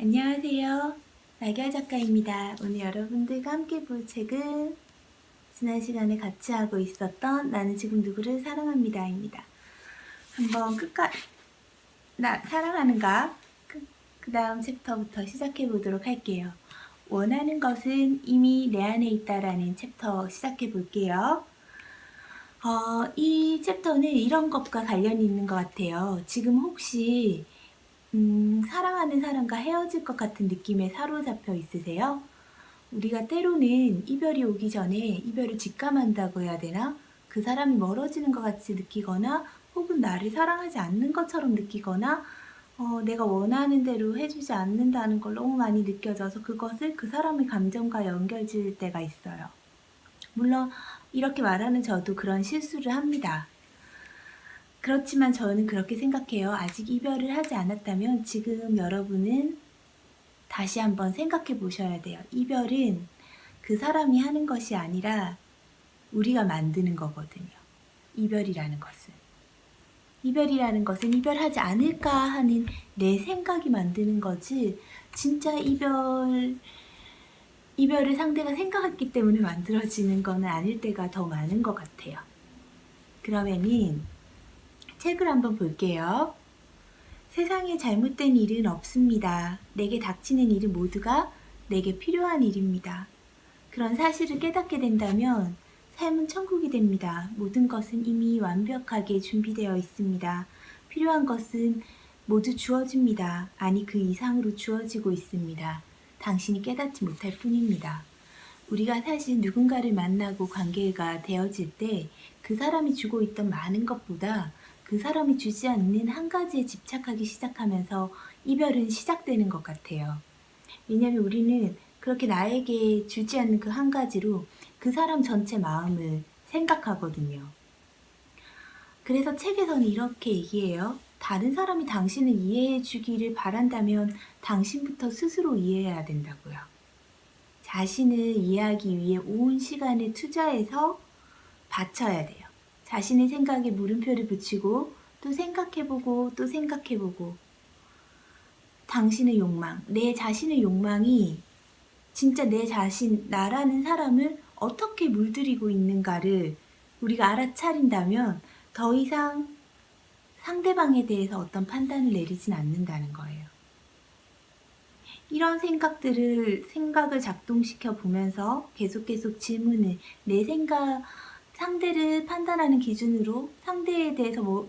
안녕하세요. 나결 작가입니다. 오늘 여러분들과 함께 볼 책은 지난 시간에 같이 하고 있었던 나는 지금 누구를 사랑합니다입니다. 한번 사랑하는가? 그 다음 챕터부터 시작해 보도록 할게요. 원하는 것은 이미 내 안에 있다라는 챕터 시작해 볼게요. 이 챕터는 이런 것과 관련이 있는 것 같아요. 지금 혹시 사랑하는 사람과 헤어질 것 같은 느낌에 사로잡혀 있으세요? 우리가 때로는 이별이 오기 전에 이별을 직감한다고 해야 되나? 그 사람이 멀어지는 것 같이 느끼거나 혹은 나를 사랑하지 않는 것처럼 느끼거나 내가 원하는 대로 해주지 않는다는 걸 너무 많이 느껴져서 그것을 그 사람의 감정과 연결지을 때가 있어요. 물론 이렇게 말하는 저도 그런 실수를 합니다. 그렇지만 저는 그렇게 생각해요. 아직 이별을 하지 않았다면 지금 여러분은 다시 한번 생각해 보셔야 돼요. 이별은 그 사람이 하는 것이 아니라 우리가 만드는 거거든요. 이별이라는 것은. 이별이라는 것은 이별하지 않을까 하는 내 생각이 만드는 거지 진짜 이별을 상대가 생각했기 때문에 만들어지는 거는 아닐 때가 더 많은 것 같아요. 그러면은 책을 한번 볼게요. 세상에 잘못된 일은 없습니다. 내게 닥치는 일은 모두가 내게 필요한 일입니다. 그런 사실을 깨닫게 된다면 삶은 천국이 됩니다. 모든 것은 이미 완벽하게 준비되어 있습니다. 필요한 것은 모두 주어집니다. 아니 그 이상으로 주어지고 있습니다. 당신이 깨닫지 못할 뿐입니다. 우리가 사실 누군가를 만나고 관계가 되어질 때 그 사람이 주고 있던 많은 것보다 그 사람이 주지 않는 한 가지에 집착하기 시작하면서 이별은 시작되는 것 같아요. 왜냐하면 우리는 그렇게 나에게 주지 않는 그 한 가지로 그 사람 전체 마음을 생각하거든요. 그래서 책에서는 이렇게 얘기해요. 다른 사람이 당신을 이해해 주기를 바란다면 당신부터 스스로 이해해야 된다고요. 자신을 이해하기 위해 온 시간을 투자해서 바쳐야 돼요. 자신의 생각에 물음표를 붙이고 또 생각해보고 또 생각해보고 당신의 욕망, 내 자신의 욕망이 진짜 내 자신, 나라는 사람을 어떻게 물들이고 있는가를 우리가 알아차린다면 더 이상 상대방에 대해서 어떤 판단을 내리진 않는다는 거예요. 이런 생각을 작동시켜 보면서 계속 질문을 내 생각, 상대를 판단하는 기준으로 상대에 대해서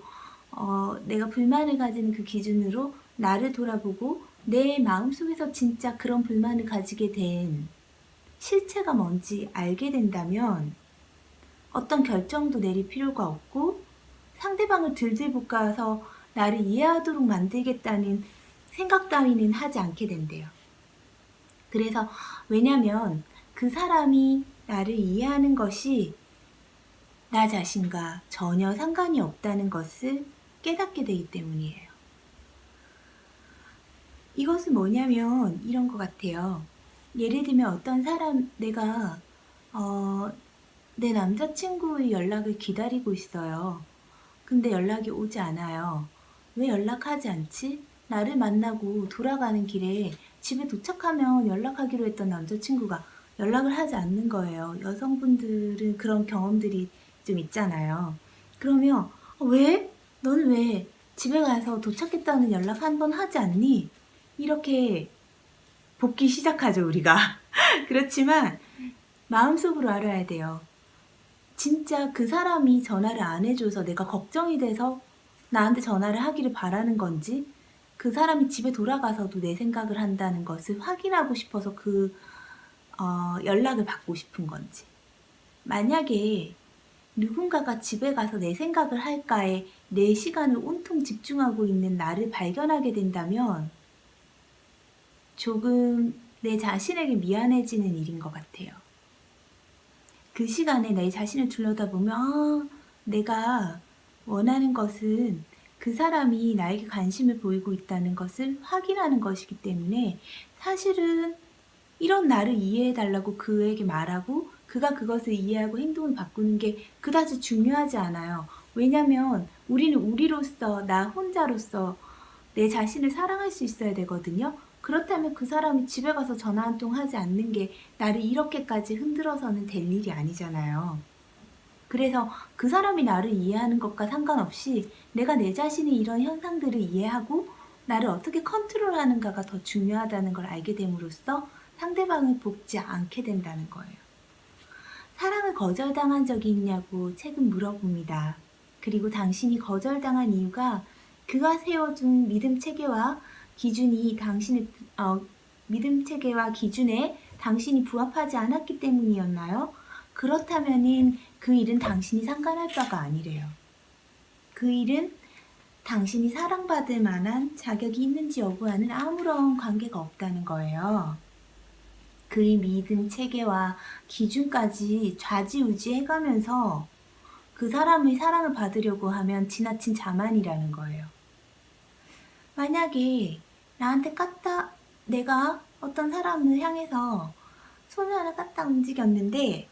내가 불만을 가지는 그 기준으로 나를 돌아보고 내 마음속에서 진짜 그런 불만을 가지게 된 실체가 뭔지 알게 된다면 어떤 결정도 내릴 필요가 없고 상대방을 들들 볶아서 나를 이해하도록 만들겠다는 생각 따위는 하지 않게 된대요. 그래서 왜냐면 그 사람이 나를 이해하는 것이 나 자신과 전혀 상관이 없다는 것을 깨닫게 되기 때문이에요. 이것은 뭐냐면 이런 것 같아요. 예를 들면 어떤 사람, 내가 내 남자친구의 연락을 기다리고 있어요. 근데 연락이 오지 않아요. 왜 연락하지 않지? 나를 만나고 돌아가는 길에 집에 도착하면 연락하기로 했던 남자친구가 연락을 하지 않는 거예요. 여성분들은 그런 경험들이 좀 있잖아요. 그러면 왜? 너는 왜 집에 가서 도착했다는 연락 한 번 하지 않니? 이렇게 볶기 시작하죠, 우리가. 그렇지만 마음속으로 알아야 돼요. 진짜 그 사람이 전화를 안 해줘서 내가 걱정이 돼서 나한테 전화를 하기를 바라는 건지 그 사람이 집에 돌아가서도 내 생각을 한다는 것을 확인하고 싶어서 연락을 받고 싶은 건지. 만약에 누군가가 집에 가서 내 생각을 할까에 내 시간을 온통 집중하고 있는 나를 발견하게 된다면 조금 내 자신에게 미안해지는 일인 것 같아요. 그 시간에 내 자신을 들여다보면 내가 원하는 것은 그 사람이 나에게 관심을 보이고 있다는 것을 확인하는 것이기 때문에 사실은 이런 나를 이해해달라고 그에게 말하고 그가 그것을 이해하고 행동을 바꾸는 게 그다지 중요하지 않아요. 왜냐면 우리는 우리로서 나 혼자로서 내 자신을 사랑할 수 있어야 되거든요. 그렇다면 그 사람이 집에 가서 전화 한 통 하지 않는 게 나를 이렇게까지 흔들어서는 될 일이 아니잖아요. 그래서 그 사람이 나를 이해하는 것과 상관없이 내가 내 자신의 이런 현상들을 이해하고 나를 어떻게 컨트롤하는가가 더 중요하다는 걸 알게 됨으로써 상대방을 돕지 않게 된다는 거예요. 사랑을 거절당한 적이 있냐고 책은 물어봅니다. 그리고 당신이 거절당한 이유가 그가 세워준 믿음 체계와 기준이 믿음 체계와 기준에 당신이 부합하지 않았기 때문이었나요? 그렇다면은 그 일은 당신이 상관할 바가 아니래요. 그 일은 당신이 사랑받을 만한 자격이 있는지 여부와는 아무런 관계가 없다는 거예요. 그의 믿음 체계와 기준까지 좌지우지해가면서 그 사람의 사랑을 받으려고 하면 지나친 자만이라는 거예요. 만약에 내가 어떤 사람을 향해서 손을 하나 까딱 움직였는데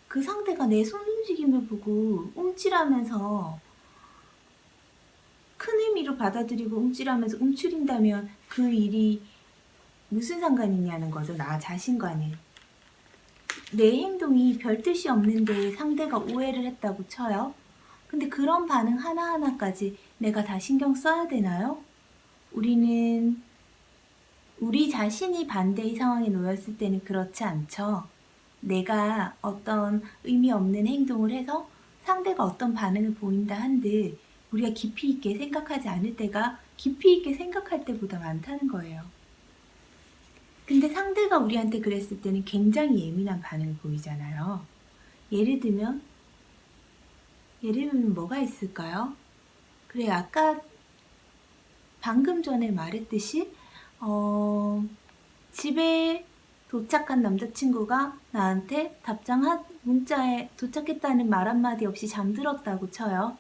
그 상대가 내 손 움직임을 보고 움찔하면서 큰 의미로 받아들이고 움찔하면서 움츠린다면 그 일이 무슨 상관이 있냐는 거죠. 나 자신과는. 내 행동이 별 뜻이 없는데 상대가 오해를 했다고 쳐요. 근데 그런 반응 하나하나까지 내가 다 신경 써야 되나요? 우리 자신이 반대의 상황에 놓였을 때는 그렇지 않죠. 내가 어떤 의미 없는 행동을 해서 상대가 어떤 반응을 보인다 한들 우리가 깊이 있게 생각하지 않을 때가 깊이 있게 생각할 때보다 많다는 거예요. 근데 상대가 우리한테 그랬을 때는 굉장히 예민한 반응을 보이잖아요. 예를 들면 뭐가 있을까요? 그래, 아까 방금 전에 말했듯이 집에 도착한 남자친구가 나한테 문자에 도착했다는 말 한마디 없이 잠들었다고 쳐요.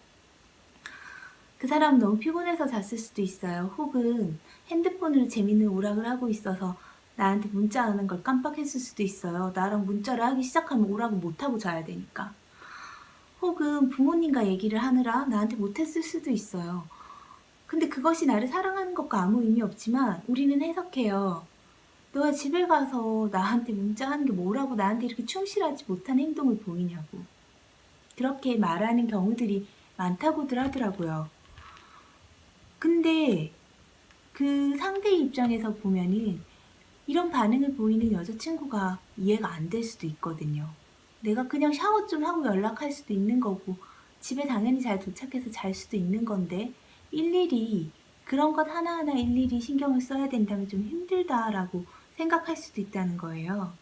그 사람은 너무 피곤해서 잤을 수도 있어요. 혹은 핸드폰으로 재밌는 오락을 하고 있어서 나한테 문자하는 걸 깜빡했을 수도 있어요. 나랑 문자를 하기 시작하면 오락을 못하고 자야 되니까. 혹은 부모님과 얘기를 하느라 나한테 못했을 수도 있어요. 근데 그것이 나를 사랑하는 것과 아무 의미 없지만 우리는 해석해요. 너가 집에 가서 나한테 문자하는 게 뭐라고 나한테 이렇게 충실하지 못한 행동을 보이냐고. 그렇게 말하는 경우들이 많다고들 하더라고요. 근데 그 상대의 입장에서 보면은 이런 반응을 보이는 여자친구가 이해가 안 될 수도 있거든요. 내가 그냥 샤워 좀 하고 연락할 수도 있는 거고 집에 당연히 잘 도착해서 잘 수도 있는 건데 일일이 그런 것 하나하나 일일이 신경을 써야 된다면 좀 힘들다라고 생각할 수도 있다는 거예요.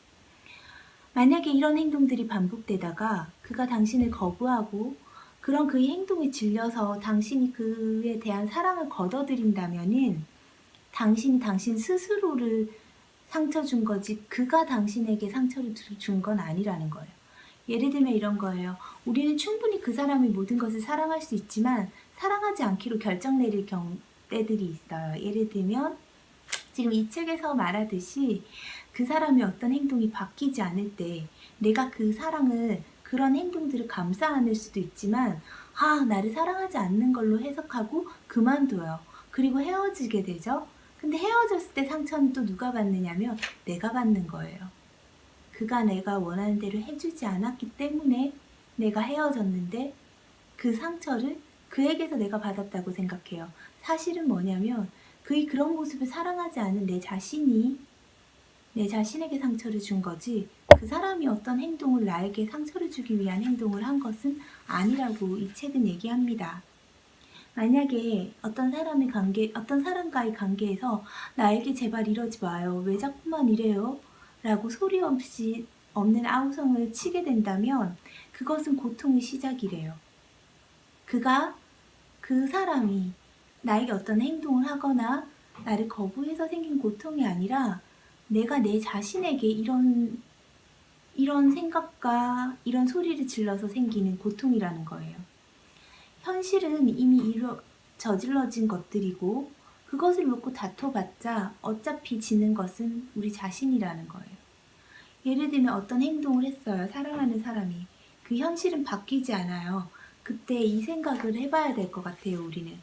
만약에 이런 행동들이 반복되다가 그가 당신을 거부하고 그런 그의 행동에 질려서 당신이 그에 대한 사랑을 거둬들인다면은 당신이 당신 스스로를 상처 준 거지 그가 당신에게 상처를 준 건 아니라는 거예요. 예를 들면 이런 거예요. 우리는 충분히 그 사람의 모든 것을 사랑할 수 있지만 사랑하지 않기로 결정 내릴 때들이 있어요. 예를 들면 지금 이 책에서 말하듯이 그 사람의 어떤 행동이 바뀌지 않을 때 내가 그 사랑을 그런 행동들을 감싸 안을 수도 있지만 나를 사랑하지 않는 걸로 해석하고 그만둬요. 그리고 헤어지게 되죠. 근데 헤어졌을 때 상처는 또 누가 받느냐면 내가 받는 거예요. 그가 내가 원하는 대로 해주지 않았기 때문에 내가 헤어졌는데 그 상처를 그에게서 내가 받았다고 생각해요. 사실은 뭐냐면 그의 그런 모습을 사랑하지 않은 내 자신에게 상처를 준 거지 그 사람이 어떤 행동을 나에게 상처를 주기 위한 행동을 한 것은 아니라고 이 책은 얘기합니다. 만약에 어떤 사람과의 관계에서 나에게 제발 이러지 마요. 왜 자꾸만 이래요? 라고 소리 없이 없는 아우성을 치게 된다면 그것은 고통의 시작이래요. 그 사람이 나에게 어떤 행동을 하거나 나를 거부해서 생긴 고통이 아니라 내가 내 자신에게 이런 생각과 이런 소리를 질러서 생기는 고통이라는 거예요. 현실은 이미 저질러진 것들이고 그것을 놓고 다퉈봤자 어차피 지는 것은 우리 자신이라는 거예요. 예를 들면 어떤 행동을 했어요. 사랑하는 사람이. 그 현실은 바뀌지 않아요. 그때 이 생각을 해봐야 될 것 같아요. 우리는.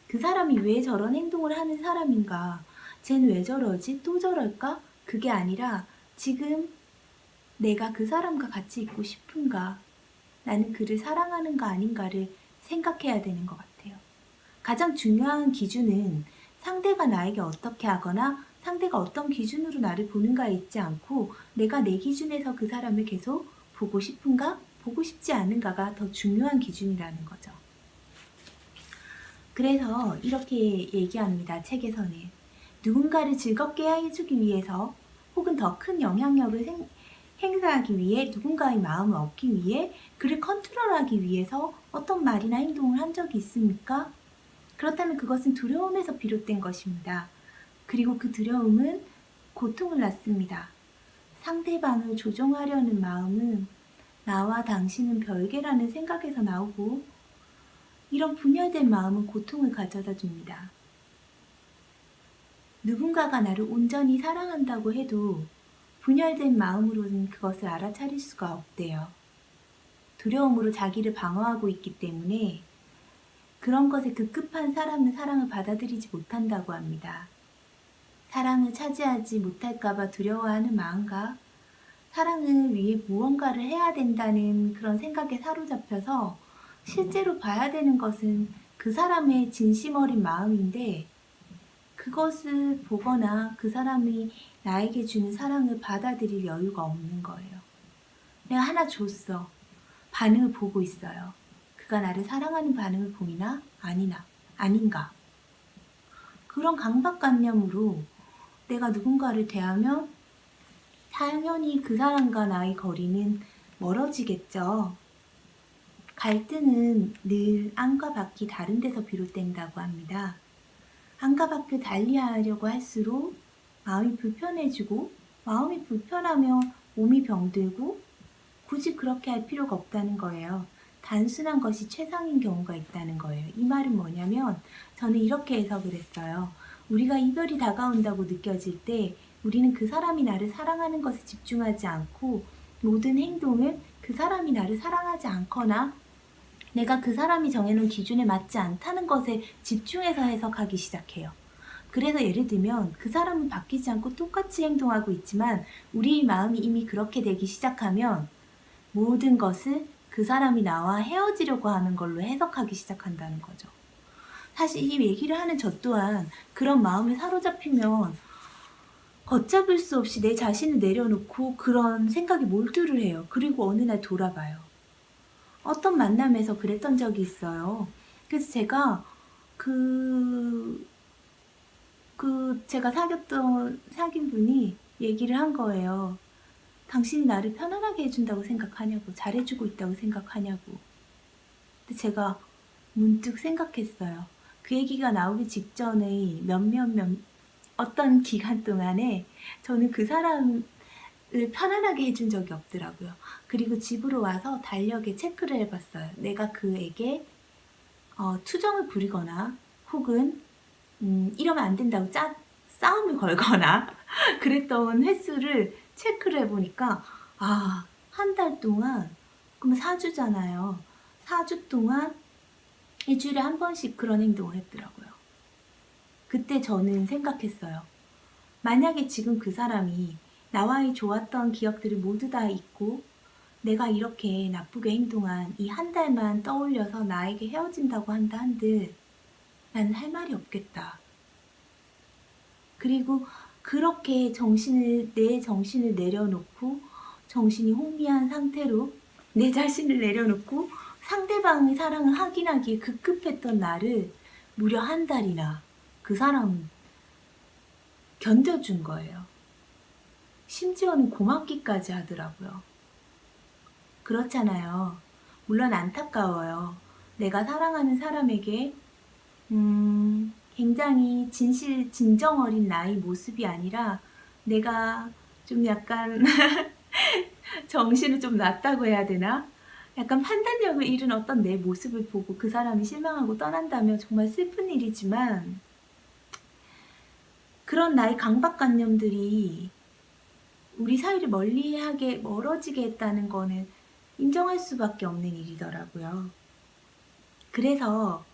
그 사람이 왜 저런 행동을 하는 사람인가. 쟤는 왜 저러지? 또 저럴까? 그게 아니라 지금 내가 그 사람과 같이 있고 싶은가? 나는 그를 사랑하는가 아닌가를 생각해야 되는 것 같아요. 가장 중요한 기준은 상대가 나에게 어떻게 하거나 상대가 어떤 기준으로 나를 보는가에 있지 않고 내가 내 기준에서 그 사람을 계속 보고 싶은가, 보고 싶지 않은가가 더 중요한 기준이라는 거죠. 그래서 이렇게 얘기합니다. 책에서는. 누군가를 즐겁게 해주기 위해서 혹은 더 큰 영향력을 행사하기 위해 누군가의 마음을 얻기 위해 그를 컨트롤하기 위해서 어떤 말이나 행동을 한 적이 있습니까? 그렇다면 그것은 두려움에서 비롯된 것입니다. 그리고 그 두려움은 고통을 낳습니다. 상대방을 조종하려는 마음은 나와 당신은 별개라는 생각에서 나오고 이런 분열된 마음은 고통을 가져다 줍니다. 누군가가 나를 온전히 사랑한다고 해도 분열된 마음으로는 그것을 알아차릴 수가 없대요. 두려움으로 자기를 방어하고 있기 때문에 그런 것에 급급한 사람은 사랑을 받아들이지 못한다고 합니다. 사랑을 차지하지 못할까봐 두려워하는 마음과 사랑을 위해 무언가를 해야 된다는 그런 생각에 사로잡혀서 실제로 봐야 되는 것은 그 사람의 진심 어린 마음인데 그것을 보거나 그 사람이 나에게 주는 사랑을 받아들일 여유가 없는 거예요. 내가 하나 줬어. 반응을 보고 있어요. 그가 나를 사랑하는 반응을 보이나? 아닌가? 그런 강박관념으로 내가 누군가를 대하면 당연히 그 사람과 나의 거리는 멀어지겠죠. 갈등은 늘 안과 밖이 다른 데서 비롯된다고 합니다. 안과 밖을 달리하려고 할수록 마음이 불편해지고 마음이 불편하면 몸이 병들고 굳이 그렇게 할 필요가 없다는 거예요. 단순한 것이 최상인 경우가 있다는 거예요. 이 말은 뭐냐면 저는 이렇게 해석을 했어요. 우리가 이별이 다가온다고 느껴질 때 우리는 그 사람이 나를 사랑하는 것에 집중하지 않고 모든 행동을 그 사람이 나를 사랑하지 않거나 내가 그 사람이 정해놓은 기준에 맞지 않다는 것에 집중해서 해석하기 시작해요. 그래서 예를 들면 그 사람은 바뀌지 않고 똑같이 행동하고 있지만 우리의 마음이 이미 그렇게 되기 시작하면 모든 것을 그 사람이 나와 헤어지려고 하는 걸로 해석하기 시작한다는 거죠. 사실 이 얘기를 하는 저 또한 그런 마음에 사로잡히면 걷잡을 수 없이 내 자신을 내려놓고 그런 생각이 몰두를 해요. 그리고 어느 날 돌아봐요. 어떤 만남에서 그랬던 적이 있어요. 그래서 제가 제가 사귄 분이 얘기를 한 거예요. 당신이 나를 편안하게 해준다고 생각하냐고, 잘해주고 있다고 생각하냐고. 근데 제가 문득 생각했어요. 그 얘기가 나오기 직전의 어떤 기간 동안에 저는 그 사람을 편안하게 해준 적이 없더라고요. 그리고 집으로 와서 달력에 체크를 해봤어요. 내가 그에게 투정을 부리거나 혹은 이러면 안 된다고 싸움을 걸거나 그랬던 횟수를 체크를 해보니까 한 달 동안 그러면 4주잖아요. 4주 동안 일주일에 한 번씩 그런 행동을 했더라고요. 그때 저는 생각했어요. 만약에 지금 그 사람이 나와의 좋았던 기억들이 모두 다 있고 내가 이렇게 나쁘게 행동한 이 한 달만 떠올려서 나에게 헤어진다고 한다 한들 나는 할 말이 없겠다. 그리고 그렇게 내 정신을 내려놓고 정신이 혼미한 상태로 내 자신을 내려놓고 상대방의 사랑을 확인하기에 급급했던 나를 무려 한 달이나 그 사람은 견뎌준 거예요. 심지어는 고맙기까지 하더라고요. 그렇잖아요. 물론 안타까워요. 내가 사랑하는 사람에게 굉장히 진정 어린 나의 모습이 아니라 내가 좀 약간 정신을 좀 놨다고 해야 되나? 약간 판단력을 잃은 어떤 내 모습을 보고 그 사람이 실망하고 떠난다면 정말 슬픈 일이지만 그런 나의 강박관념들이 우리 사이를 멀어지게 했다는 거는 인정할 수밖에 없는 일이더라고요. 그래서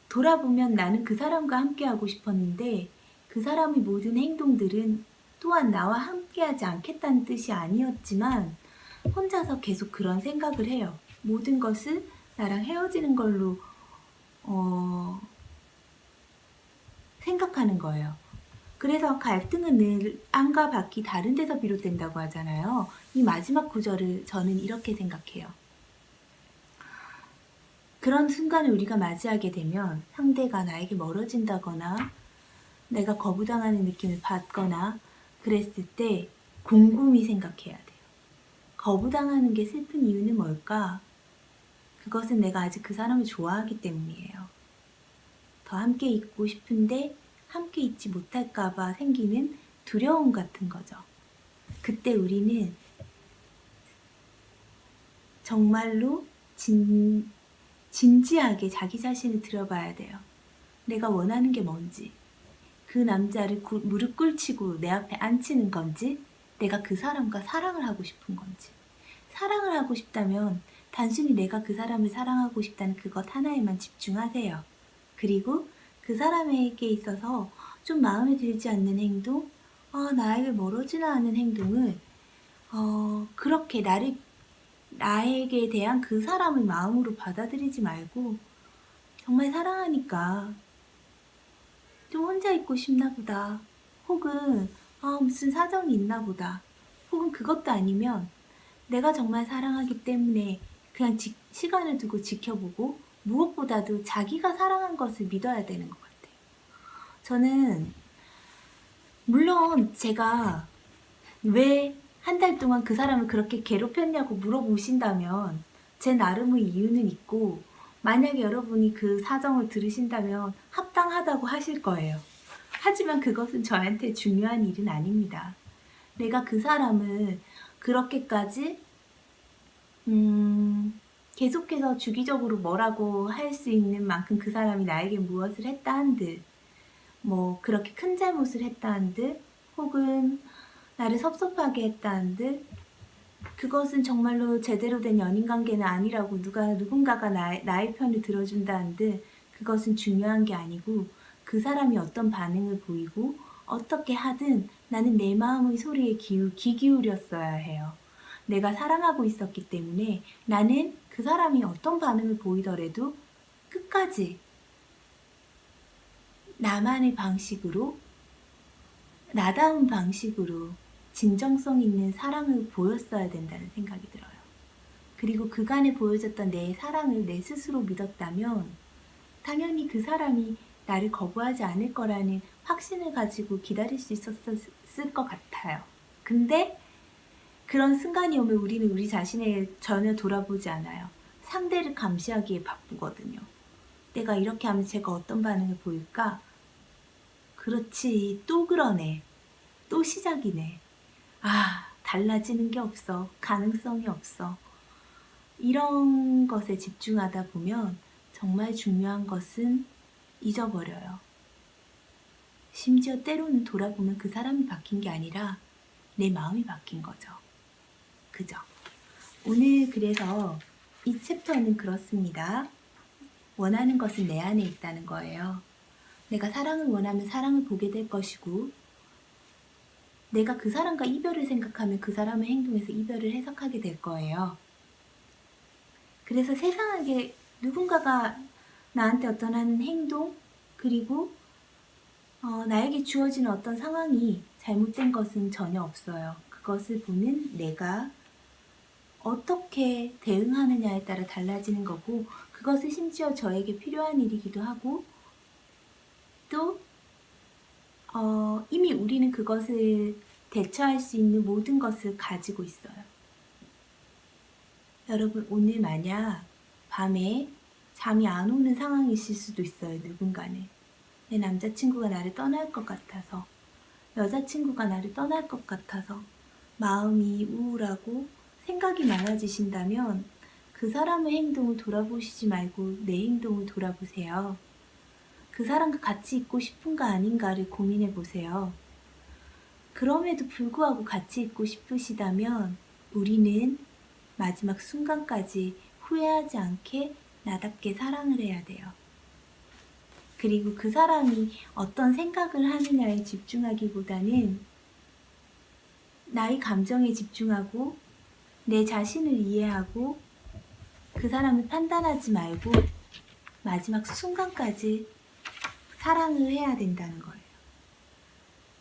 돌아보면 나는 그 사람과 함께 하고 싶었는데 그 사람의 모든 행동들은 또한 나와 함께하지 않겠다는 뜻이 아니었지만 혼자서 계속 그런 생각을 해요. 모든 것을 나랑 헤어지는 걸로 생각하는 거예요. 그래서 갈등은 늘 안과 밖이 다른 데서 비롯된다고 하잖아요. 이 마지막 구절을 저는 이렇게 생각해요. 그런 순간을 우리가 맞이하게 되면 상대가 나에게 멀어진다거나 내가 거부당하는 느낌을 받거나 그랬을 때 곰곰이 생각해야 돼요. 거부당하는 게 슬픈 이유는 뭘까? 그것은 내가 아직 그 사람을 좋아하기 때문이에요. 더 함께 있고 싶은데 함께 있지 못할까봐 생기는 두려움 같은 거죠. 그때 우리는 정말로 진지하게 자기 자신을 들어봐야 돼요. 내가 원하는 게 뭔지, 그 남자를 무릎 꿇치고 내 앞에 앉히는 건지, 내가 그 사람과 사랑을 하고 싶은 건지. 사랑을 하고 싶다면 단순히 내가 그 사람을 사랑하고 싶다는 그것 하나에만 집중하세요. 그리고 그 사람에게 있어서 좀 마음에 들지 않는 행동, 나에게 멀어지나 하는 행동을 그렇게 나에게 대한 그 사람의 마음으로 받아들이지 말고 정말 사랑하니까 좀 혼자 있고 싶나 보다. 혹은 무슨 사정이 있나 보다. 혹은 그것도 아니면 내가 정말 사랑하기 때문에 그냥 시간을 두고 지켜보고 무엇보다도 자기가 사랑한 것을 믿어야 되는 것 같아요. 저는 물론 제가 왜 한 달 동안 그 사람을 그렇게 괴롭혔냐고 물어보신다면 제 나름의 이유는 있고 만약에 여러분이 그 사정을 들으신다면 합당하다고 하실 거예요. 하지만 그것은 저한테 중요한 일은 아닙니다. 내가 그 사람을 그렇게까지 계속해서 주기적으로 뭐라고 할 수 있는 만큼 그 사람이 나에게 무엇을 했다 한들 뭐 그렇게 큰 잘못을 했다 한들 혹은 나를 섭섭하게 했다 한들 그것은 정말로 제대로 된 연인관계는 아니라고 누군가가 나의 편을 들어준다 한들 그것은 중요한 게 아니고 그 사람이 어떤 반응을 보이고 어떻게 하든 나는 내 마음의 소리에 귀 기울였어야 해요. 내가 사랑하고 있었기 때문에 나는 그 사람이 어떤 반응을 보이더라도 끝까지 나만의 방식으로 나다운 방식으로 진정성 있는 사랑을 보였어야 된다는 생각이 들어요. 그리고 그간에 보여줬던 내 사랑을 내 스스로 믿었다면 당연히 그 사람이 나를 거부하지 않을 거라는 확신을 가지고 기다릴 수 있었을 것 같아요. 근데 그런 순간이 오면 우리는 우리 자신을 전혀 돌아보지 않아요. 상대를 감시하기에 바쁘거든요. 내가 이렇게 하면 제가 어떤 반응을 보일까? 그렇지, 또 그러네. 또 시작이네. 달라지는 게 없어. 가능성이 없어. 이런 것에 집중하다 보면 정말 중요한 것은 잊어버려요. 심지어 때로는 돌아보면 그 사람이 바뀐 게 아니라 내 마음이 바뀐 거죠. 그죠? 오늘 그래서 이 챕터는 그렇습니다. 원하는 것은 내 안에 있다는 거예요. 내가 사랑을 원하면 사랑을 보게 될 것이고 내가 그 사람과 이별을 생각하면 그 사람의 행동에서 이별을 해석하게 될 거예요. 그래서 세상에 누군가가 나한테 어떤 하는 행동 그리고 나에게 주어지는 어떤 상황이 잘못된 것은 전혀 없어요. 그것을 보는 내가 어떻게 대응하느냐에 따라 달라지는 거고 그것은 심지어 저에게 필요한 일이기도 하고 또 이미 우리는 그것을 대처할 수 있는 모든 것을 가지고 있어요. 여러분 오늘 만약 밤에 잠이 안 오는 상황이 있을 수도 있어요. 누군가는. 내 남자친구가 나를 떠날 것 같아서 여자친구가 나를 떠날 것 같아서 마음이 우울하고 생각이 많아지신다면 그 사람의 행동을 돌아보시지 말고 내 행동을 돌아보세요. 그 사람과 같이 있고 싶은가 아닌가를 고민해 보세요. 그럼에도 불구하고 같이 있고 싶으시다면 우리는 마지막 순간까지 후회하지 않게 나답게 사랑을 해야 돼요. 그리고 그 사람이 어떤 생각을 하느냐에 집중하기보다는 나의 감정에 집중하고 내 자신을 이해하고 그 사람을 판단하지 말고 마지막 순간까지 사랑을 해야 된다는 거예요.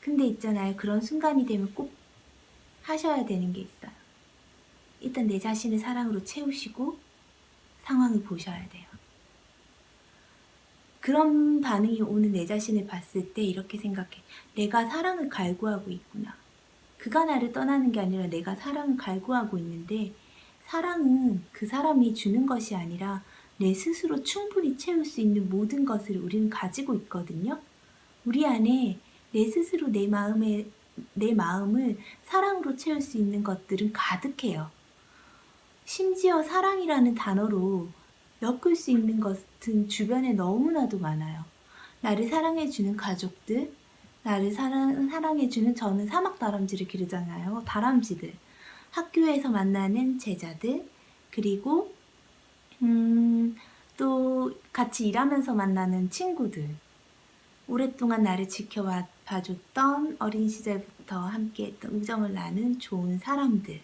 근데 있잖아요. 그런 순간이 되면 꼭 하셔야 되는 게 있어요. 일단 내 자신을 사랑으로 채우시고 상황을 보셔야 돼요. 그런 반응이 오는 내 자신을 봤을 때 이렇게 생각해. 내가 사랑을 갈구하고 있구나. 그가 나를 떠나는 게 아니라 내가 사랑을 갈구하고 있는데 사랑은 그 사람이 주는 것이 아니라 내 스스로 충분히 채울 수 있는 모든 것을 우리는 가지고 있거든요. 우리 안에 내 스스로 내 마음을 사랑으로 채울 수 있는 것들은 가득해요. 심지어 사랑이라는 단어로 엮을 수 있는 것은 주변에 너무나도 많아요. 나를 사랑해주는 가족들, 나를 사랑해주는, 저는 사막 다람쥐를 기르잖아요. 다람쥐들, 학교에서 만나는 제자들, 그리고 또 같이 일하면서 만나는 친구들, 오랫동안 나를 지켜봐줬던 어린 시절부터 함께했던 우정을 나눈 좋은 사람들,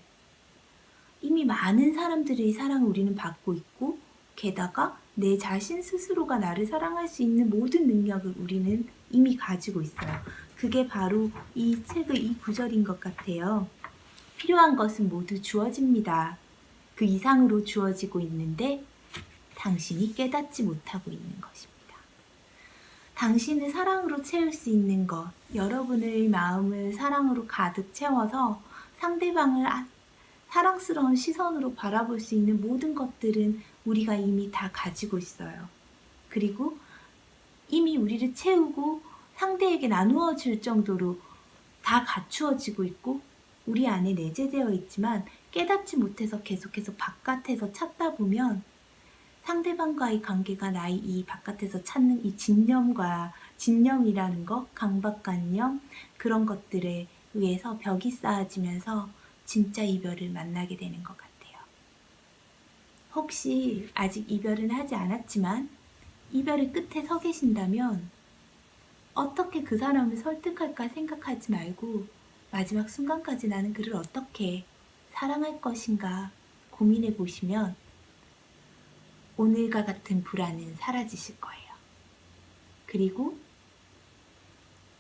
이미 많은 사람들의 사랑을 우리는 받고 있고 게다가 내 자신 스스로가 나를 사랑할 수 있는 모든 능력을 우리는 이미 가지고 있어요. 그게 바로 이 책의 이 구절인 것 같아요. 필요한 것은 모두 주어집니다. 그 이상으로 주어지고 있는데 당신이 깨닫지 못하고 있는 것입니다. 당신을 사랑으로 채울 수 있는 것, 여러분의 마음을 사랑으로 가득 채워서 상대방을 사랑스러운 시선으로 바라볼 수 있는 모든 것들은 우리가 이미 다 가지고 있어요. 그리고 이미 우리를 채우고 상대에게 나누어 줄 정도로 다 갖추어지고 있고 우리 안에 내재되어 있지만 깨닫지 못해서 계속해서 바깥에서 찾다 보면 상대방과의 관계가 나의 이 바깥에서 찾는 이 진념이라는 것, 강박관념, 그런 것들에 의해서 벽이 쌓아지면서 진짜 이별을 만나게 되는 것 같아요. 혹시 아직 이별은 하지 않았지만 이별의 끝에 서 계신다면 어떻게 그 사람을 설득할까 생각하지 말고 마지막 순간까지 나는 그를 어떻게 사랑할 것인가 고민해 보시면 오늘과 같은 불안은 사라지실 거예요. 그리고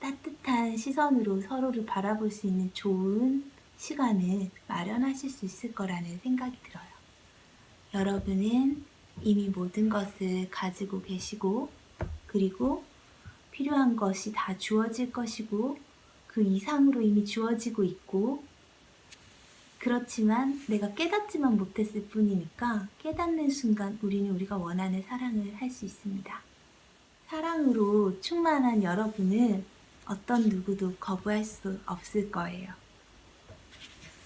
따뜻한 시선으로 서로를 바라볼 수 있는 좋은 시간을 마련하실 수 있을 거라는 생각이 들어요. 여러분은 이미 모든 것을 가지고 계시고 그리고 필요한 것이 다 주어질 것이고 그 이상으로 이미 주어지고 있고 그렇지만 내가 깨닫지만 못했을 뿐이니까 깨닫는 순간 우리는 우리가 원하는 사랑을 할 수 있습니다. 사랑으로 충만한 여러분을 어떤 누구도 거부할 수 없을 거예요.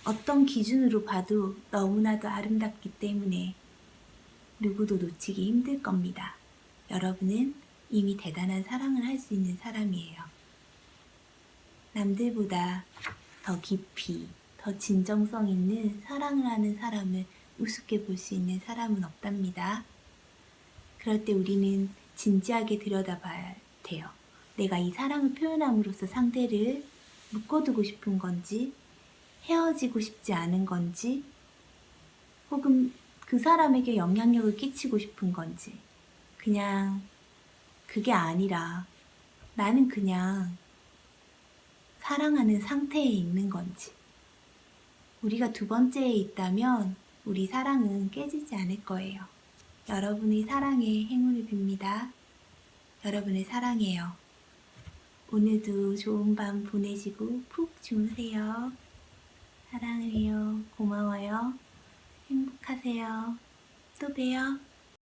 어떤 기준으로 봐도 너무나도 아름답기 때문에 누구도 놓치기 힘들 겁니다. 여러분은 이미 대단한 사랑을 할 수 있는 사람이에요. 남들보다 더 깊이, 더 진정성 있는 사랑을 하는 사람을 우습게 볼 수 있는 사람은 없답니다. 그럴 때 우리는 진지하게 들여다봐야 돼요. 내가 이 사랑을 표현함으로써 상대를 묶어두고 싶은 건지, 헤어지고 싶지 않은 건지, 혹은 그 사람에게 영향력을 끼치고 싶은 건지, 그냥 그게 아니라 나는 그냥 사랑하는 상태에 있는 건지. 우리가 두 번째에 있다면 우리 사랑은 깨지지 않을 거예요. 여러분의 사랑에 행운을 빕니다. 여러분을 사랑해요. 오늘도 좋은 밤 보내시고 푹 주무세요. 사랑해요. 고마워요. 행복하세요. 또 봬요.